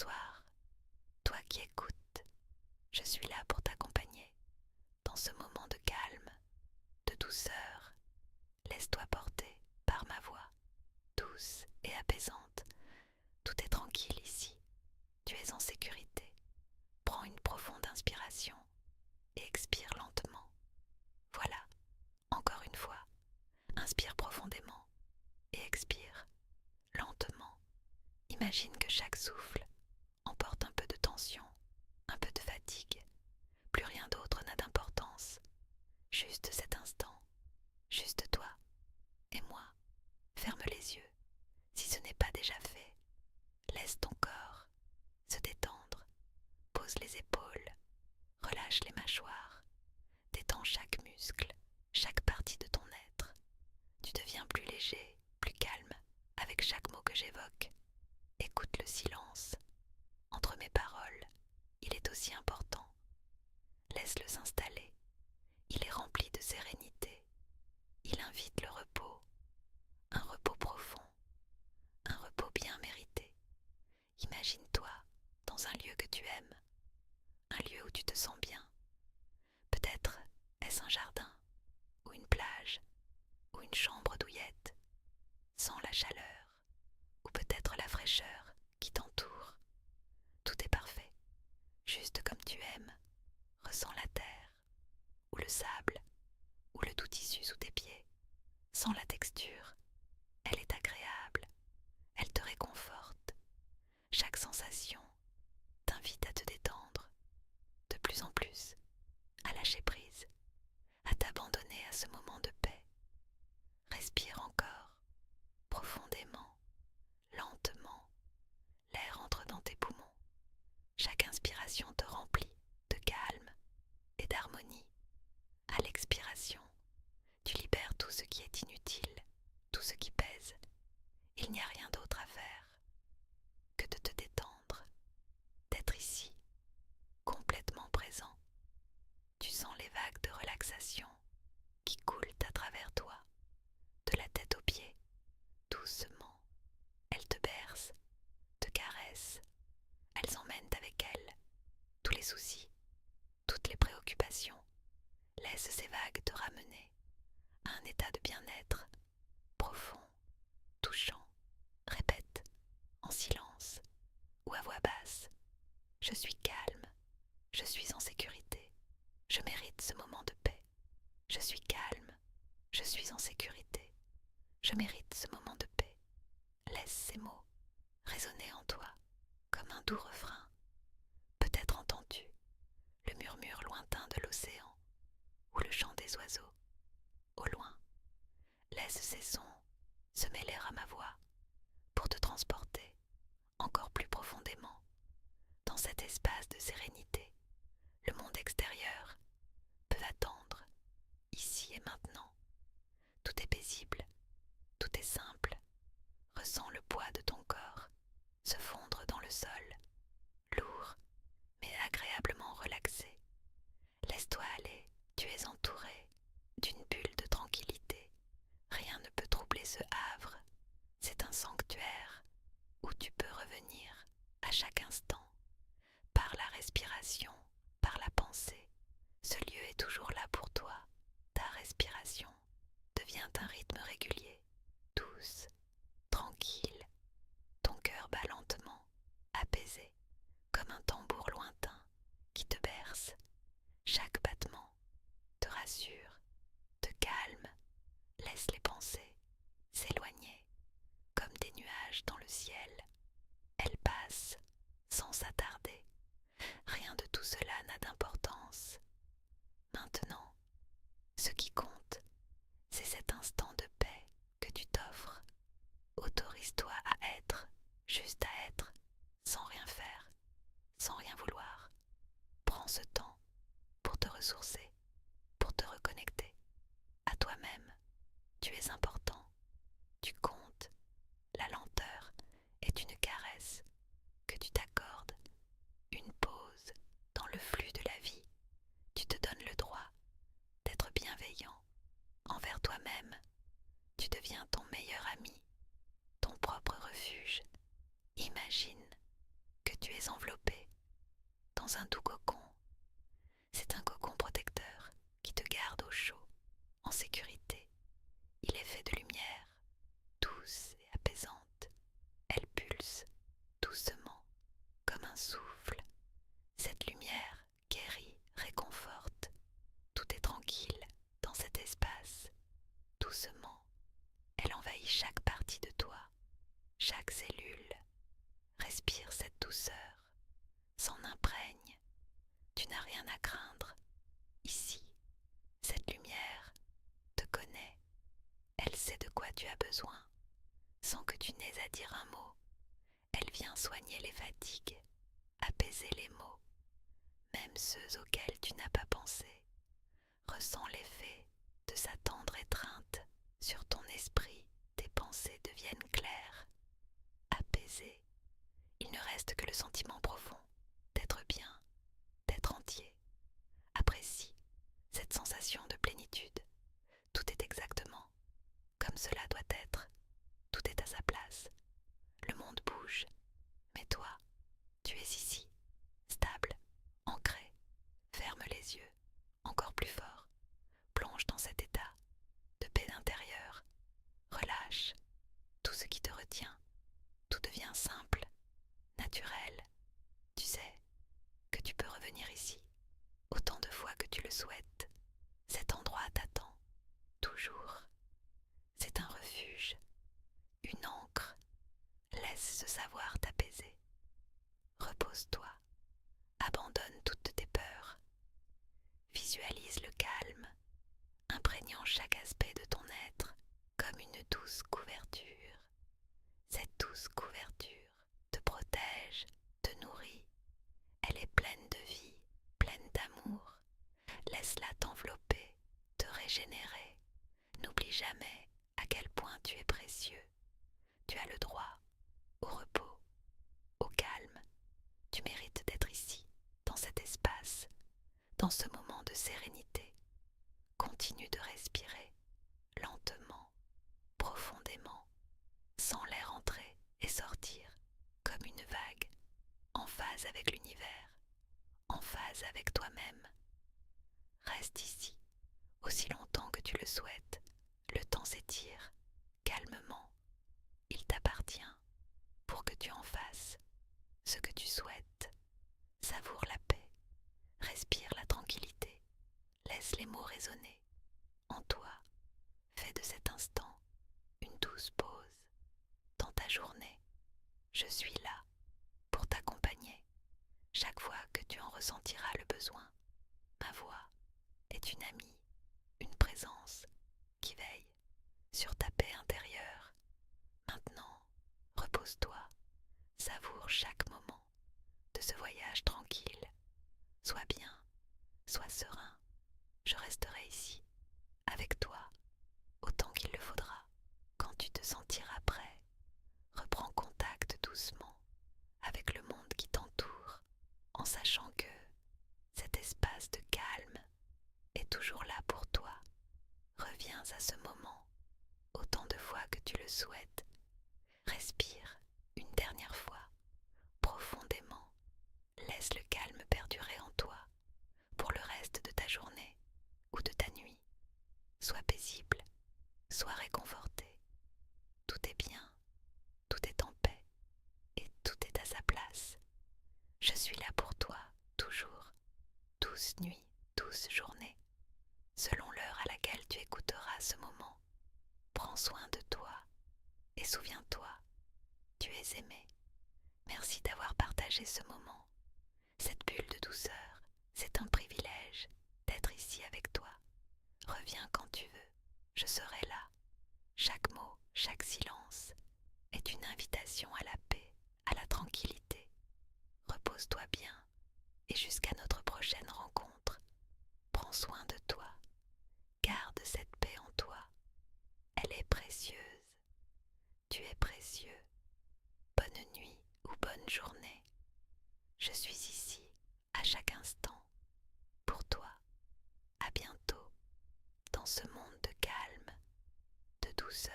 Bonsoir, toi qui écoutes, je suis là pour t'accompagner dans ce moment de calme, de douceur. Laisse-toi porter par ma voix, douce et apaisante. Tout est tranquille ici, tu es en sécurité. Prends une profonde inspiration et expire lentement. Voilà, encore une fois, inspire profondément et expire lentement. Imagine que chaque souffle emporte un peu de tension, un peu de fatigue. Plus rien d'autre n'a d'importance. Juste cet instant, juste toi et moi. Ferme les yeux, si ce n'est pas déjà fait. Laisse ton corps se détendre. Pose les épaules, relâche les mâchoires. Détends chaque muscle, chaque partie de ton être. Tu deviens plus léger, plus calme, avec chaque mot que j'évoque. Écoute le silence. Entre mes paroles, il est aussi important. Laisse-le s'installer. Il est rempli de sérénité. Il invite le repos, un repos profond, un repos bien mérité. Imagine-toi dans un lieu que tu aimes, un lieu où tu te sens bien. Peut-être est-ce un jardin, ou une plage, ou une chambre douillette, sans la chaleur, ou peut-être la fraîcheur qui t'entoure. Tout est parfait, juste comme tu aimes. Ressens la terre, ou le sable, ou le doux tissu sous tes pieds. Sens la texture, elle est agréable, elle te réconforte. Chaque sensation t'invite à te détendre, de plus en plus, à lâcher prise, à t'abandonner à ce moment de paix. Respire encore, profondément, lentement. L'air entre dans tes poumons. Chaque inspiration te remplit de calme et d'harmonie. À l'expiration, tu libères tout ce qui est inutile, tout ce qui pèse. Il n'y a rien d'autre à faire que de te détendre, d'être ici, complètement présent. Tu sens les vagues de relaxation qui coulent à travers toi, de la tête aux pieds, doucement. Elles te bercent, te caressent. Elles emmènent avec elles tous les soucis, toutes les préoccupations. Laisse ces vagues te ramener à un état de bien-être profond, touchant. Répète en silence ou à voix basse. Je suis calme, je suis en sécurité, je mérite ce moment de paix. Je suis calme, je suis en sécurité, je mérite ce moment de paix. Laisse ces mots résonner en toi comme un doux refrain. Peut-être entends-tu le murmure lointain de l'océan ou le chant des oiseaux. Au loin, laisse ces sons se mêler à ma voix pour te transporter encore plus profondément dans cet espace de sérénité. Le monde extérieur peut attendre, ici et maintenant. Tout est paisible, tout est simple. Ressens le poids de ton corps se fondre dans le sol, lourd mais agréablement relaxé. Laisse-toi aller, tu es entouré d'une bulle de tranquillité. Rien ne peut troubler ce havre. C'est un sanctuaire où tu peux revenir à chaque instant, par la respiration, par la pensée. Ce lieu est toujours là pour toi. Ta respiration devient un rythme régulier, douce, tranquille. Ton cœur bat lentement, apaisé, comme un tambour lointain qui te berce. Chaque battement te rassure, te calme, laisse les pensées s'éloigner comme des nuages dans le ciel. Elles passent sans s'attarder. Rien de tout cela n'a d'importance. Maintenant, ce qui compte, c'est cet instant de paix que tu t'offres. Autorise-toi à être, juste à être, sans rien faire, sans rien vouloir. Prends ce temps pour te ressourcer, pour te reconnecter à toi-même. Tu es important, tu comptes. La lenteur est une caresse que tu t'accordes, une pause dans le flux de la vie. Tu te donnes le droit d'être bienveillant envers toi-même. Tu deviens ton meilleur ami, ton propre refuge. Imagine que tu es es enveloppé dans un doux cocon. C'est un cocon protecteur qui te garde au chaud, en sécurité. Il est fait de lumière, douce et apaisante. Elle pulse doucement, comme un souffle. Cette lumière guérit, réconforte. Tout est tranquille dans cet espace. Doucement, elle envahit chaque partie de toi, chaque cellule. Respire cette douceur, s'en imprègne. Tu n'as rien à craindre. Ici, cette lumière te connaît. Elle sait de quoi tu as besoin, sans que tu n'aies à dire un mot. Elle vient soigner les fatigues, apaiser les maux, même ceux auxquels tu n'as pas pensé. Ressens l'effet de sa tendre étreinte sur ton esprit. Tes pensées deviennent claires, apaisées. Il ne reste que le sentiment profond d'être bien, d'être entier. Apprécie cette sensation de plénitude. Tout est exactement comme cela doit être. Tout est à sa place. Le monde bouge, mais toi, tu es ici, stable, ancré. Ferme les yeux, encore plus fort. Plonge dans cet état de paix intérieure. Relâche tout ce qui te retient. Tout devient simple, naturel. Tu sais que tu peux revenir ici autant de fois que tu le souhaites. Cet endroit t'attend, toujours. C'est un refuge, une ancre. Laisse ce savoir t'apaiser. Repose-toi, abandonne toutes tes peurs. Visualise le calme, imprégnant chaque aspect de ton être comme une douce couverture. Cette douce couverture te protège, te nourrit. Elle est pleine de vie, pleine d'amour. Laisse-la t'envelopper, te régénérer. N'oublie jamais à quel point tu es précieux. Tu as le droit au repos, au calme. Tu mérites d'être ici, dans cet espace, dans ce moment de sérénité. Continue de respirer, lentement, profondément. Sens l'air entrer et sortir, comme une vague, en phase avec l'univers, en phase avec toi-même. Reste ici, aussi longtemps que tu le souhaites. Le temps s'étire, calmement. Il t'appartient, pour que tu en fasses ce que tu souhaites. Savoure la paix, respire la tranquillité, laisse les mots résonner. En toi, fais de cet instant une douce pause. Dans ta journée, je suis là pour t'accompagner. Chaque fois que tu en ressentiras le besoin, ma voix est une amie, une présence qui veille sur ta paix intérieure. Maintenant, repose-toi, savoure chaque moment de ce voyage tranquille. Sois bien, sois serein, je resterai ici, avec toi, autant qu'il le faudra. Quand tu te sentiras prêt, reprends contact doucement avec le monde qui t'entoure, en sachant que cet espace de calme est toujours là pour toi. Reviens à ce moment autant de fois que tu le souhaites. Respire une dernière fois, profondément. Laisse le calme perdurer en toi pour le reste de ta journée ou de ta nuit. Sois paisible, sois réconforté. Tout est bien, tout est en paix et tout est à sa place. Je suis là pour toi, toujours, douce nuit, douce journée. Selon l'heure à laquelle tu écouteras ce moment, prends soin de toi et souviens-toi, tu es aimé. Merci d'avoir partagé ce moment. Cette bulle de douceur, c'est un privilège d'être ici avec toi. Reviens quand tu veux, je serai là. Chaque mot, chaque silence est une invitation à la paix, à la tranquillité. Repose-toi bien et jusqu'à notre prochaine rencontre. Prends soin de toi. Garde cette paix en toi. Elle est précieuse. Tu es précieux. Bonne nuit ou bonne journée. Je suis ici à chaque instant pour toi. À bientôt dans ce monde de calme, de douceur.